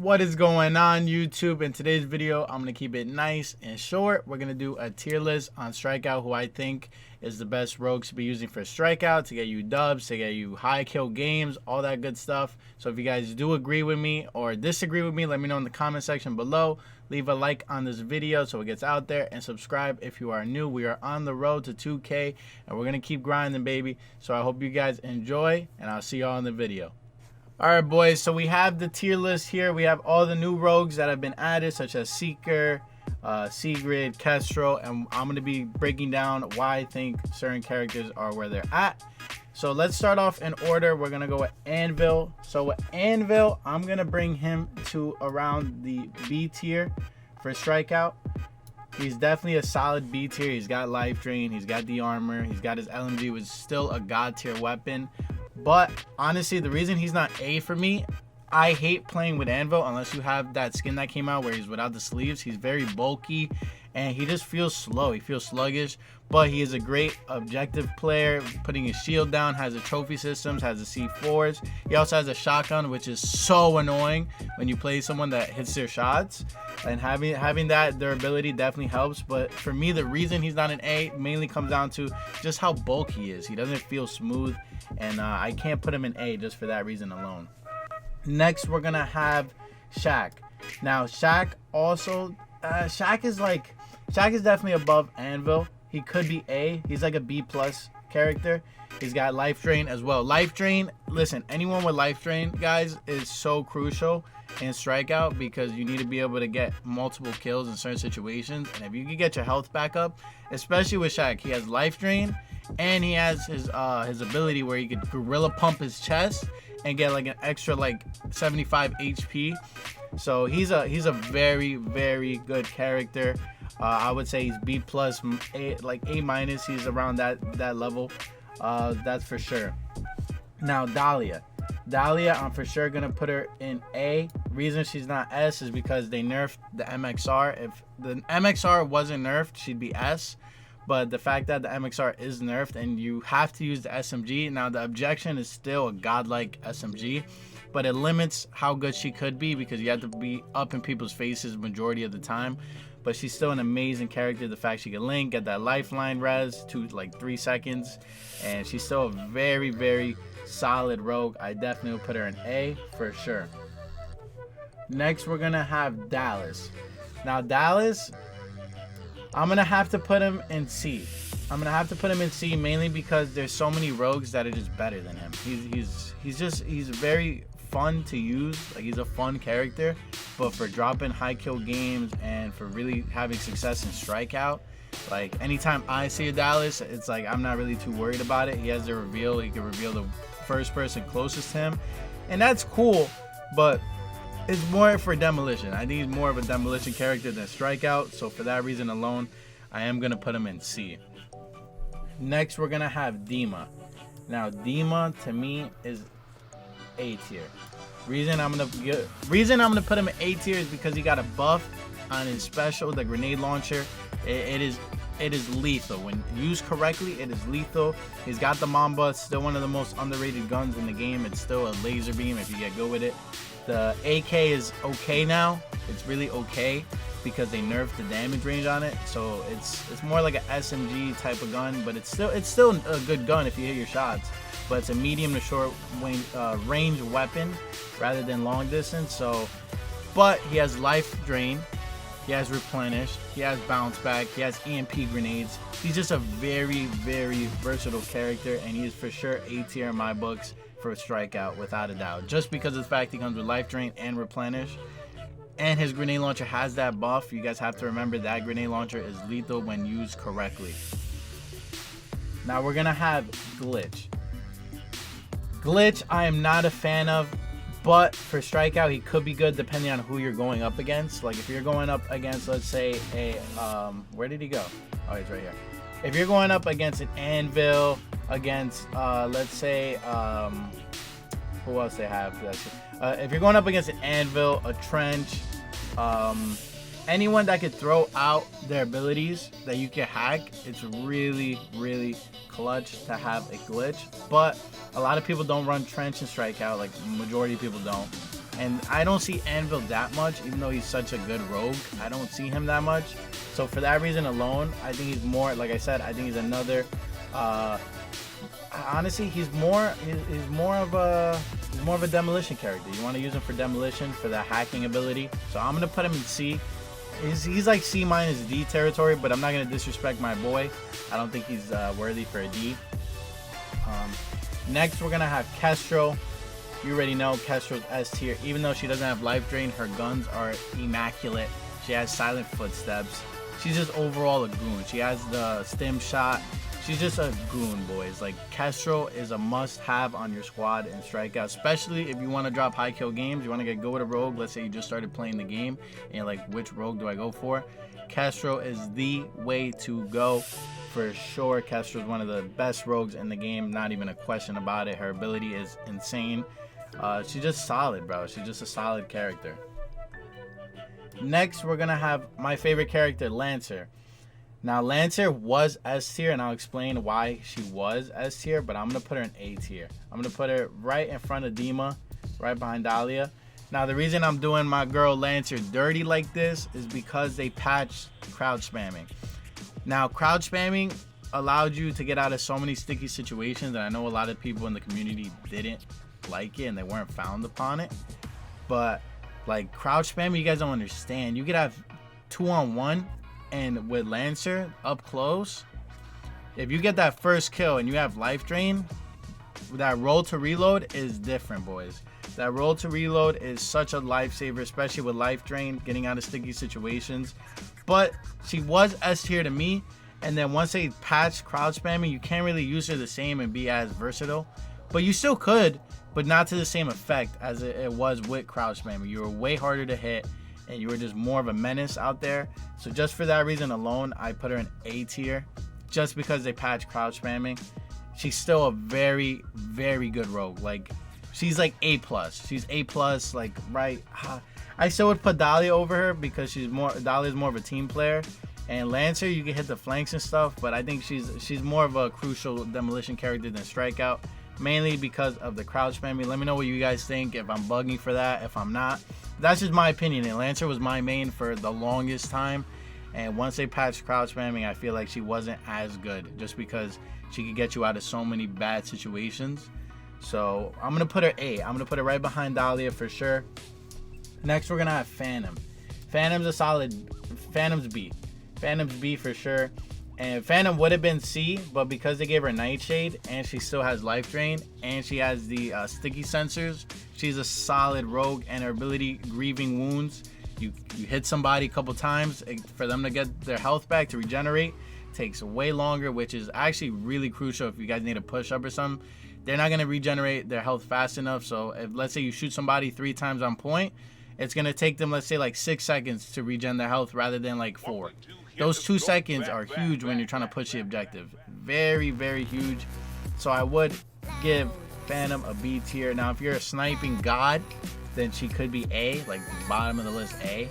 What is going on, YouTube? In today's video, I'm going to keep it nice and short. We're going to do a tier list on Strikeout, who I think is the best rogues to be using for Strikeout, to get you dubs, to get you high kill games, all that good stuff. So if you guys do agree with me or disagree with me, let me know in the comment section below. Leave a like on this video so it gets out there, and subscribe if you are new. We are on the road to 2K, and we're going to keep grinding, baby. So I hope you guys enjoy, and I'll see y'all in the video. Alright, boys, so we have the tier list here. We have all the new rogues that have been added, such as Seeker, Sigrid, Kestrel, and I'm going to be breaking down why I think certain characters are where they're at. So let's start off in order. We're going to go with Anvil. So with Anvil, I'm going to bring him to around the B tier for Strikeout. He's definitely a solid B tier. He's got life drain, he's got the armor, he's got his LMG, which is still a god tier weapon. But honestly, the reason he's not A for me, I hate playing with Anvil unless you have that skin that came out where he's without the sleeves. He's very bulky and he just feels slow. He feels sluggish, but he is a great objective player, putting his shield down, has the trophy systems, has the C4s. He also has a shotgun, which is so annoying when you play someone that hits their shots. And having that durability definitely helps. But for me, the reason he's not an A mainly comes down to just how bulky he is. He doesn't feel smooth, and I can't put him in A just for that reason alone. Next, we're gonna have Shaq. Now, Shaq also, Shaq is definitely above Anvil. He could be A. He's like a B plus character. He's got life drain as well. Life drain, listen, anyone with life drain, guys, is so crucial in Strikeout because you need to be able to get multiple kills in certain situations. And if you can get your health back up, especially with Shaq, he has life drain and he has his ability where he could gorilla pump his chest and get like an extra like 75 HP. So he's a very, very good character. I would say he's B plus, like A minus. He's around that level. That's for sure. Now Dahlia, I'm for sure gonna put her in A. Reason she's not S is because they nerfed the MXR. If the MXR wasn't nerfed, she'd be S. But the fact that the MXR is nerfed and you have to use the SMG, now the objection is still a godlike SMG, but it limits how good she could be because you have to be up in people's faces majority of the time. But she's still an amazing character. The fact she can link, get that lifeline res to like 3 seconds, and she's still a very, very solid rogue. I definitely will put her in A for sure. Next, we're gonna have Dallas. Now Dallas, I'm gonna have to put him in C. I'm gonna have to put him in C mainly because there's so many rogues that are just better than him. He's very fun to use. Like, he's a fun character, but for dropping high kill games and for really having success in Strikeout, like anytime I see a Dallas, it's like I'm not really too worried about it. He has the reveal. He can reveal the first person closest to him, and that's cool, but it's more for demolition. I think he's more of a demolition character than Strikeout, so for that reason alone, I am gonna put him in C. Next, we're gonna have Dima. Now Dima to me is A tier. Reason I'm gonna put him in A tier is because he got a buff on his special, the grenade launcher. It is lethal. When used correctly, it is lethal. He's got the Mamba, still one of the most underrated guns in the game. It's still a laser beam if you get good with it. The AK is okay now. It's really okay because they nerfed the damage range on it. So it's more like an SMG type of gun, but it's still a good gun if you hit your shots. But it's a medium to short range weapon rather than long distance. So, but he has life drain, he has replenish, he has bounce back, he has EMP grenades. He's just a very, very versatile character, and he is for sure A tier in my books for Strikeout without a doubt. Just because of the fact he comes with life drain and replenish, and his grenade launcher has that buff. You guys have to remember that grenade launcher is lethal when used correctly. Now we're gonna have Glitch. Glitch, I am not a fan of, but for Strikeout, he could be good depending on who you're going up against. Like if you're going up against, let's say, a, where did he go? Oh, he's right here. If you're going up against an Anvil, against, let's say, who else they have? If you're going up against an Anvil, a Trench, anyone that could throw out their abilities that you can hack, it's really, really clutch to have a glitch. But a lot of people don't run Trench and Strikeout, like majority of people don't. And I don't see Anvil that much, even though he's such a good rogue. I don't see him that much. So for that reason alone, I think he's more, like I said, I think he's another, honestly, he's more of a demolition character. You want to use him for demolition, for the hacking ability. So I'm going to put him in C. He's like C minus D territory, but I'm not going to disrespect my boy. I don't think he's worthy for a D. Next, we're going to have Kestrel. You already know Kestrel's S tier. Even though she doesn't have life drain, her guns are immaculate. She has silent footsteps. She's just overall a goon. She has the stim shot. She's just a goon, boys. Like, Kestrel is a must-have on your squad in Strikeout, especially if you want to drop high kill games. You want to get go with a rogue. Let's say you just started playing the game and you're like, which rogue do I go for? Kestrel is the way to go for sure. Kestrel is one of the best rogues in the game. Not even a question about it. Her ability is insane. She's just solid, bro. She's just a solid character. Next, we're going to have my favorite character, Lancer. Now, Lancer was S tier, and I'll explain why she was S tier, but I'm going to put her in A tier. I'm going to put her right in front of Dima, right behind Dahlia. Now, the reason I'm doing my girl Lancer dirty like this is because they patched crouch spamming. Now, crouch spamming allowed you to get out of so many sticky situations, and I know a lot of people in the community didn't like it, and they weren't found upon it. But, like, crouch spamming, you guys don't understand. You could have 2-on-1. And with Lancer up close, if you get that first kill and you have life drain, that roll to reload is different, boys. That roll to reload is such a lifesaver, especially with life drain, getting out of sticky situations. But she was S tier to me, and then once they patched crouch spamming, you can't really use her the same and be as versatile. But you still could, but not to the same effect as it was with crouch spamming. You were way harder to hit, and you were just more of a menace out there. So just for that reason alone, I put her in A tier, just because they patched crouch spamming. She's still a very, very good rogue. Like, she's like A+. She's A+, like, right. I still would put Dahlia over her because Dahlia's more of a team player. And Lancer, you can hit the flanks and stuff, but I think she's more of a crucial demolition character than Strikeout, mainly because of the crouch spamming. Let me know what you guys think, if I'm bugging for that, if I'm not. That's just my opinion, and Lancer was my main for the longest time, and once they patched crouch spamming, I feel like she wasn't as good, just because she could get you out of so many bad situations. So I'm going to put her A. I'm going to put her right behind Dahlia for sure. Next, we're going to have Phantom. Phantom's a solid, Phantom's B. Phantom's B for sure. And Phantom would have been C, but because they gave her Nightshade and she still has life drain and she has the sticky sensors, she's a solid rogue, and her ability, Grieving Wounds, you hit somebody a couple times, for them to get their health back, to regenerate, takes way longer, which is actually really crucial if you guys need a push up or something. They're not going to regenerate their health fast enough. So if, let's say you shoot somebody 3 times on point, it's going to take them, let's say, like 6 seconds to regen their health rather than like 4. Those 2 seconds are huge when you're trying to push the objective. Very, very huge. So I would give Phantom a B tier. Now, if you're a sniping god, then she could be A, like bottom of the list A.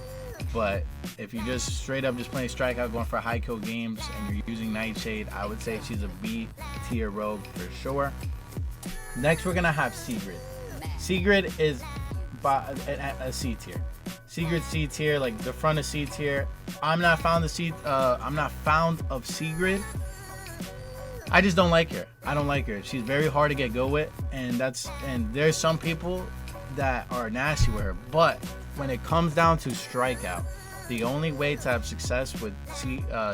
But if you just straight up just playing Strikeout, going for high kill games, and you're using Nightshade, I would say she's a B tier rogue for sure. Next, we're gonna have Sigrid. Sigrid is a C tier. Sigrid C tier, like the front of C tier. I'm not fond of Sigrid. I just don't like her. I don't like her. She's very hard to get go with, and there's some people that are nasty with her. But when it comes down to Strikeout, the only way to have success with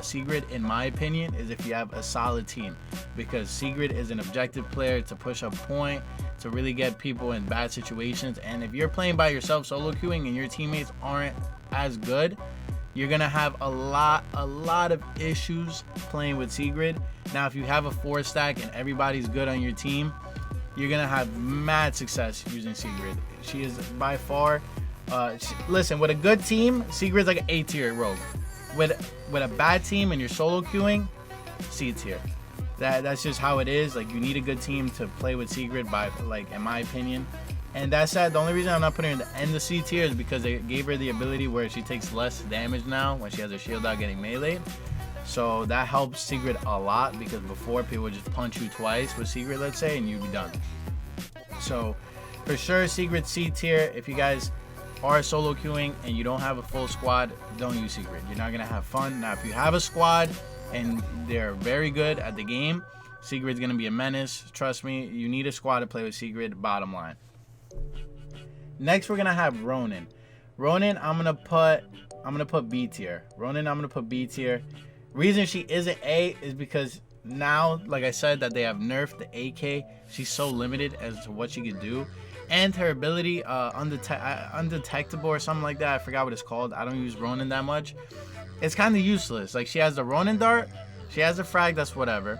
Sigrid, in my opinion, is if you have a solid team, because Sigrid is an objective player to push up point, to really get people in bad situations. And if you're playing by yourself solo queuing and your teammates aren't as good, you're gonna have a lot of issues playing with Sigrid. Now, if you have a 4 stack and everybody's good on your team, you're gonna have mad success using Sigrid. She is by far, listen, with a good team, Sigrid's like an A tier rogue. With a bad team and you're solo queuing, C tier. That's just how it is. Like, you need a good team to play with Sigrid, in my opinion. And that said, the only reason I'm not putting her in the end of C tier is because they gave her the ability where she takes less damage now when she has her shield out getting meleeed. So that helps Sigrid a lot, because before people would just punch you twice with Sigrid, let's say, and you'd be done. So for For sure, Secret C tier. If you guys are solo queuing and you don't have a full squad, don't use Secret. You're not gonna have fun. Now, if you have a squad and they're very good at the game, Secret's gonna be a menace. Trust me, you need a squad to play with Secret. Bottom line. Next, we're gonna have Ronin. Ronin, I'm gonna put B tier. Ronin, I'm gonna put B tier. Reason she isn't A is because now, like I said, that they have nerfed the AK. She's so limited as to what she can do, and her ability, undetectable or something like that. I forgot what it's called. I don't use Ronin that much. It's kind of useless. Like, she has the Ronin dart, she has the frag, that's whatever,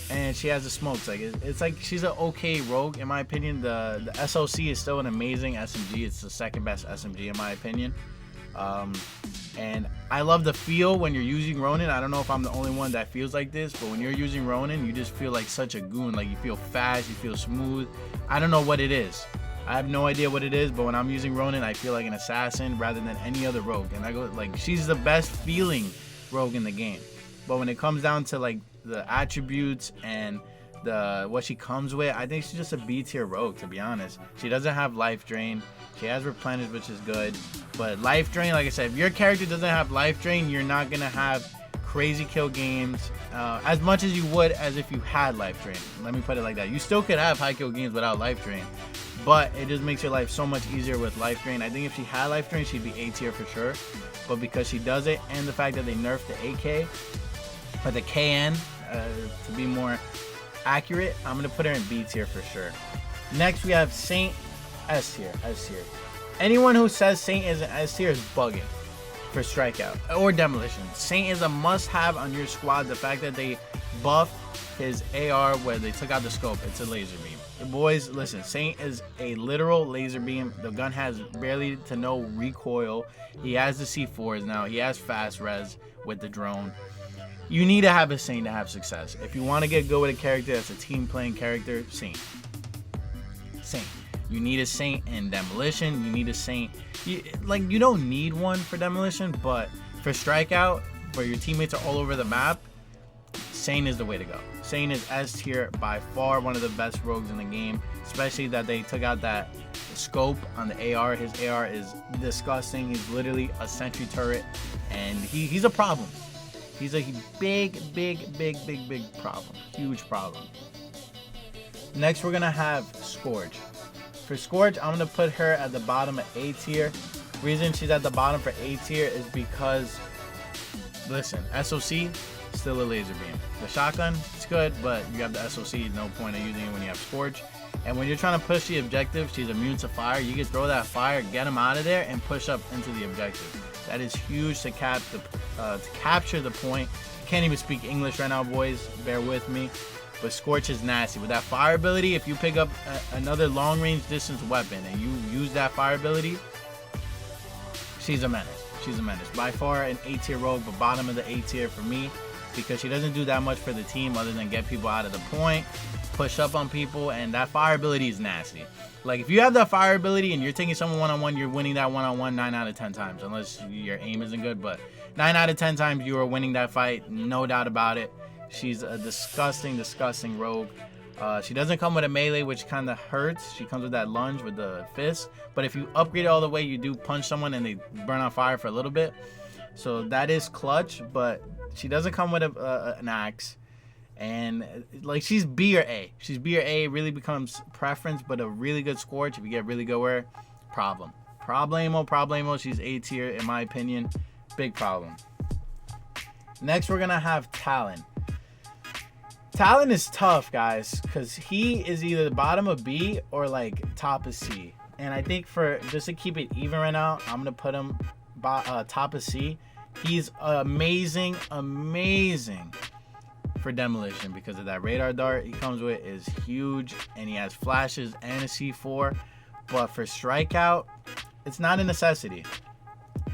and she has the smokes. Like, it's like she's an okay rogue in my opinion. The SOC is still an amazing SMG. It's the second best SMG in my opinion. And I love the feel when you're using Ronin. I don't know if I'm the only one that feels like this, but when you're using Ronin, you just feel like such a goon. Like, you feel fast, you feel smooth. I don't know what it is. I have no idea what it is, but when I'm using Ronin, I feel like an assassin rather than any other rogue. And I go, like, she's the best feeling rogue in the game. But when it comes down to like the attributes and what she comes with, I think she's just a B tier rogue, to be honest. She doesn't have life drain. She has replenish, which is good, but life drain, like I said, if your character doesn't have life drain, you're not gonna have crazy kill games as much as you would as if you had life drain. Let me put it like that. You still could have high kill games without life drain, but it just makes your life so much easier with life drain. I think if she had life drain, she'd be A tier for sure, but because she does it, and the fact that they nerfed the AK or the KN to be more accurate, I'm gonna put her in B tier for sure. Next, we have Saint. S tier. Anyone who says Saint is an S tier is bugging for Strikeout or Demolition. Saint is a must-have on your squad. The fact that they buffed his AR where they took out the scope, it's a laser beam. The boys, listen, Saint is a literal laser beam. The gun has barely to no recoil. He has the C4s now. He has fast res with the drone. You need to have a Saint to have success. If you want to get good with a character that's a team playing character, Saint. You need a Saint in Demolition. You need a Saint. You don't need one for Demolition, but for Strikeout, where your teammates are all over the map, Saint is the way to go. Saint is S tier, by far one of the best rogues in the game, especially that they took out that scope on the AR. His AR is disgusting. He's literally a sentry turret, and he's a problem. He's a big problem. Huge problem. Next, we're going to have Scorch. For Scorch, I'm going to put her at the bottom of A tier. Reason she's at the bottom for A tier is because, listen, SOC, still a laser beam. The shotgun, it's good, but you have the SOC, no point of using it when you have Scorch. And when you're trying to push the objective, she's immune to fire. You can throw that fire, get them out of there, and push up into the objective. That is huge to capture the point. I can't even speak English right now, boys. Bear with me. But Scorch is nasty. With that fire ability, if you pick up another long range distance weapon and you use that fire ability, she's a menace. She's a menace. By far an A tier rogue, but bottom of the A tier for me, because she doesn't do that much for the team other than get people out of the point, push up on people, and that fire ability is nasty. Like, if you have that fire ability and you're taking someone one-on-one, you're winning that one-on-one 9 out of 10 times, unless your aim isn't good, but 9 out of 10 times you are winning that fight, no doubt about it. She's a disgusting rogue. She doesn't come with a melee, which kind of hurts. She comes with that lunge with the fist. But if you upgrade it all the way, you do punch someone and they burn on fire for a little bit. So that is clutch, but she doesn't come with an axe. And like, she's B or A. She's B or A. It really becomes preference, but a really good Scorch, if you get really good with her, problem. Problemo. She's A tier in my opinion. Big problem. Next, we're going to have Talon. Talon is tough, guys, because he is either the bottom of B or like top of C. And I think for just to keep it even right now, I'm going to put him top of C. He's amazing for Demolition because of that radar dart he comes with is huge, and he has flashes and a C4. But for Strikeout, it's not a necessity.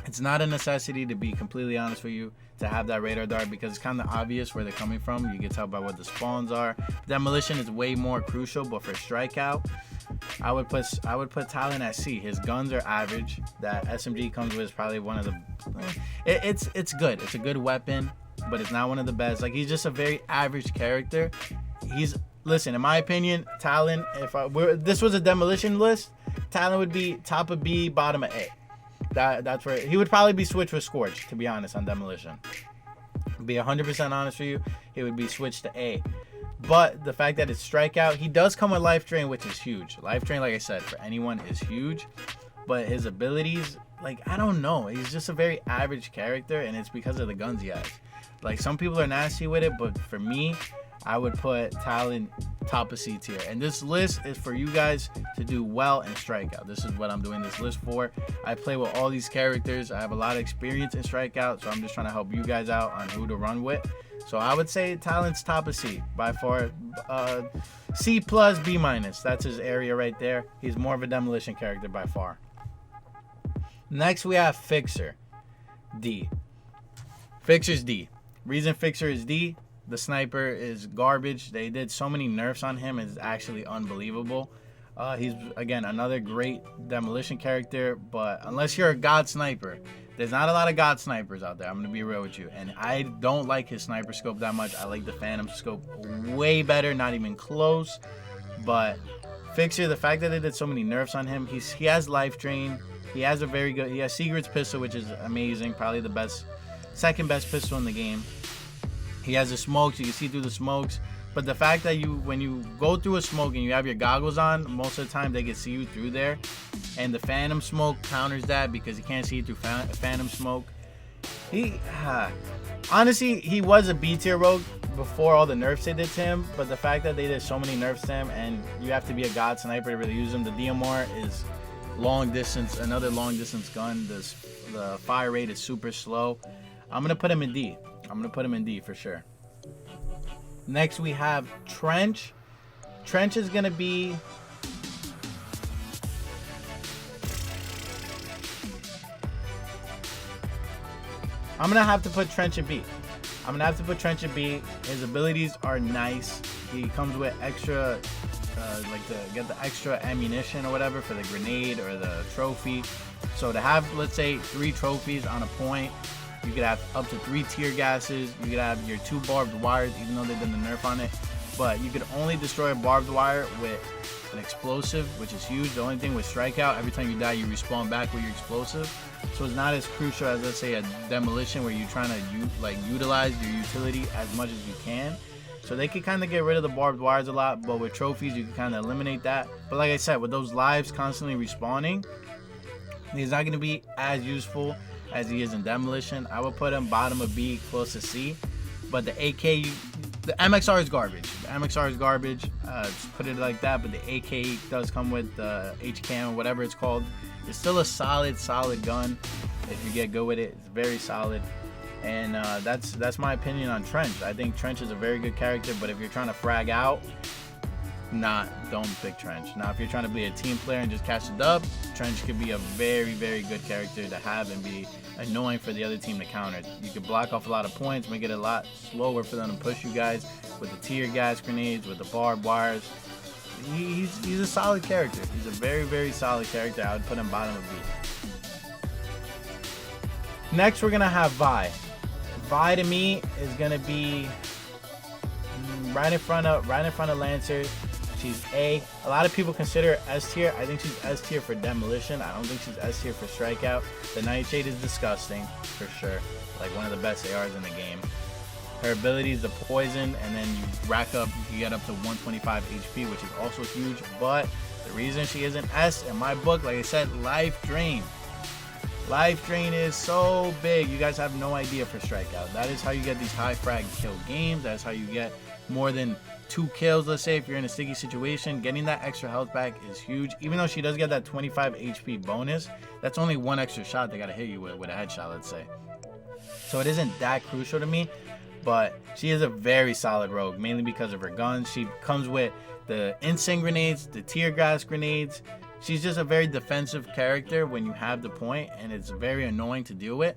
It's not a necessity, to be completely honest with you, to have that radar dart, because it's kind of obvious where they're coming from. You can tell by what the spawns are. Demolition is way more crucial, but for Strikeout, I would put Talon at C. His guns are average. That SMG comes with is probably one of the. It's good. It's a good weapon, but it's not one of the best. Like, he's just a very average character. He's listen, in my opinion, Talon, this was a demolition list, Talon would be top of B, bottom of A. That's where he would probably be switched with Scorch, to be honest, on demolition. To be 100% honest with you, he would be switched to A. But the fact that it's Strikeout, he does come with Life Drain, which is huge. Life Drain, like I said, for anyone is huge. But his abilities, like, I don't know. He's just a very average character, and it's because of the guns he has. Like, some people are nasty with it, but for me, I would put Talon top of C tier. And this list is for you guys to do well in Strikeout. This is what I'm doing this list for. I play with all these characters. I have a lot of experience in Strikeout, so I'm just trying to help you guys out on who to run with. So I would say Talon's top of C by far. C plus, B minus. That's his area right there. He's more of a demolition character by far. Next we have Fixer, D. Fixer's D. Reason Fixer is D, the sniper is garbage. They did so many nerfs on him, it's actually unbelievable. He's, again, another great demolition character, but unless you're a god sniper, there's not a lot of god snipers out there. I'm going to be real with you. And I don't like his sniper scope that much. I like the Phantom scope way better, not even close. But Fixer, the fact that they did so many nerfs on him, he has Life Drain. He has Secret's pistol, which is amazing. Probably the best, second best pistol in the game. He has the smokes. You can see through the smokes. But the fact that when you go through a smoke and you have your goggles on, most of the time they can see you through there. And the Phantom smoke counters that because you can't see you through Phantom smoke. Honestly, he was a B tier rogue before all the nerfs they did to him. But the fact that they did so many nerfs to him and you have to be a god sniper to really use him. The DMR is long distance, another long distance gun. The fire rate is super slow. I'm going to put him in D. I'm going to put him in D for sure. Next we have Trench. Trench is going to be... I'm going to have to put Trench in B. I'm going to have to put Trench in B. His abilities are nice. He comes with extra, like to get the extra ammunition or whatever for the grenade or the trophy. So to have, let's say, 3 trophies on a point, you could have up to 3 tear gases. You could have your 2 barbed wires, even though they did the nerf on it. But you could only destroy a barbed wire with an explosive, which is huge. The only thing with Strikeout, every time you die, you respawn back with your explosive. So it's not as crucial as, let's say, a demolition where you're trying to utilize your utility as much as you can. So they could kind of get rid of the barbed wires a lot, but with trophies, you can kind of eliminate that. But like I said, with those lives constantly respawning, he's not going to be as useful as he is in demolition. I would put him bottom of B, close to C. But the AK, the MXR is garbage. The MXR is garbage. Just put it like that. But the AK does come with the HCAM or whatever it's called. It's still a solid gun. If you get good with it, it's very solid. And that's my opinion on Trench. I think Trench is a very good character. But if you're trying to frag out, don't pick Trench. Now, if you're trying to be a team player and just catch a dub, Trench could be a very, very good character to have and be annoying for the other team to counter. You could block off a lot of points, make it a lot slower for them to push you guys with the tear gas grenades, with the barbed wires. He's a solid character. He's a very, very solid character. I would put him bottom of B. Next, we're gonna have Vi. Vi to me is gonna be right in front of Lancer. She's A. A lot of people consider her S tier. I think she's S tier for demolition. I don't think she's S tier for Strikeout. The Nightshade is disgusting for sure. Like one of the best ARs in the game. Her ability is the poison, and then you get up to 125 HP, which is also huge. But the reason she isn't S in my book, like I said, Life Drain. Life Drain is so big. You guys have no idea for Strikeout. That is how you get these high frag kill games. That's how you get more than 2 kills. Let's say if you're in a sticky situation, getting that extra health back is huge. Even though she does get that 25 HP bonus, that's only 1 extra shot they gotta hit you with a headshot, let's say. So it isn't that crucial to me, but she is a very solid rogue, mainly because of her guns. She comes with the insane grenades, the tear gas grenades. She's just a very defensive character when you have the point, and it's very annoying to deal with.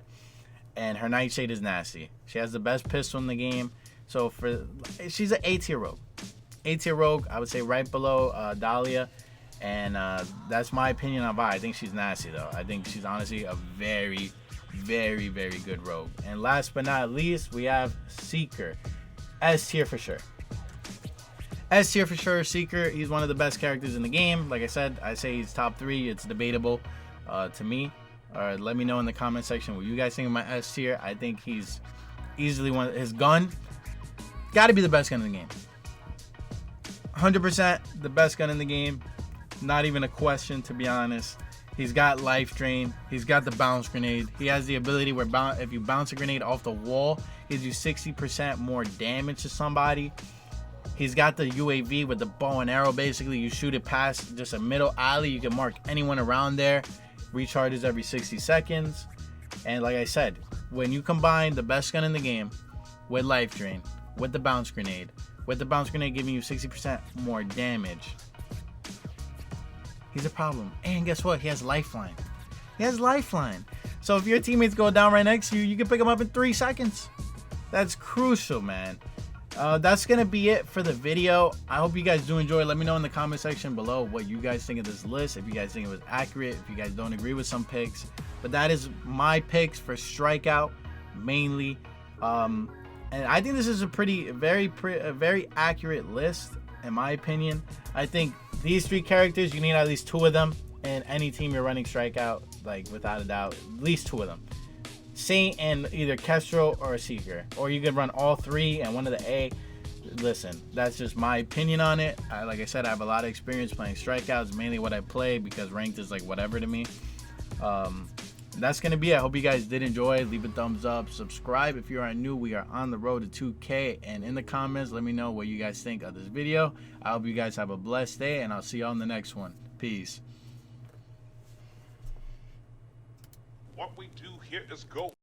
And her Nightshade is nasty. She has the best pistol in the game. So she's an A tier rogue. A tier rogue, I would say right below Dahlia. And that's my opinion on Vi. I think she's nasty though. I think she's honestly a very, very, very good rogue. And last but not least, we have Seeker. S tier for sure. S tier for sure, Seeker. He's one of the best characters in the game. Like I said, I say he's top 3. It's debatable to me. Let me know in the comment section what you guys think of my S tier. I think he's easily one. His gun, got to be the best gun in the game. 100% the best gun in the game. Not even a question, to be honest. He's got life drain. He's got the bounce grenade. He has the ability where if you bounce a grenade off the wall, gives you 60% more damage to somebody. He's got the UAV with the bow and arrow. Basically, you shoot it past just a middle alley. You can mark anyone around there. Recharges every 60 seconds. And like I said, when you combine the best gun in the game with life drain, with the bounce grenade giving you 60% more damage, he's a problem. And guess what? He has lifeline. So if your teammates go down right next to you, you can pick them up in 3 seconds. That's crucial, man. That's gonna be it for the video. I hope you guys do enjoy. Let me know in the comment section below what you guys think of this list, if you guys think it was accurate, if you guys don't agree with some picks. But that is my picks for Strikeout mainly. And I think this is a very accurate list in my opinion. I think these 3 characters, you need at least 2 of them in any team you're running Strikeout, like without a doubt, at least 2 of them. Saint and either Kestrel or a Seeker, or you could run all 3 and one of the A. Listen, that's just my opinion on it. Like I said, I have a lot of experience playing Strikeouts, mainly what I play, because ranked is like whatever to me. That's gonna be it. I hope you guys did enjoy. Leave a thumbs up, subscribe if you are new. We are on the road to 2K, and in the comments let me know what you guys think of this video. I hope you guys have a blessed day, and I'll see you on the next one. Peace. What we do here is go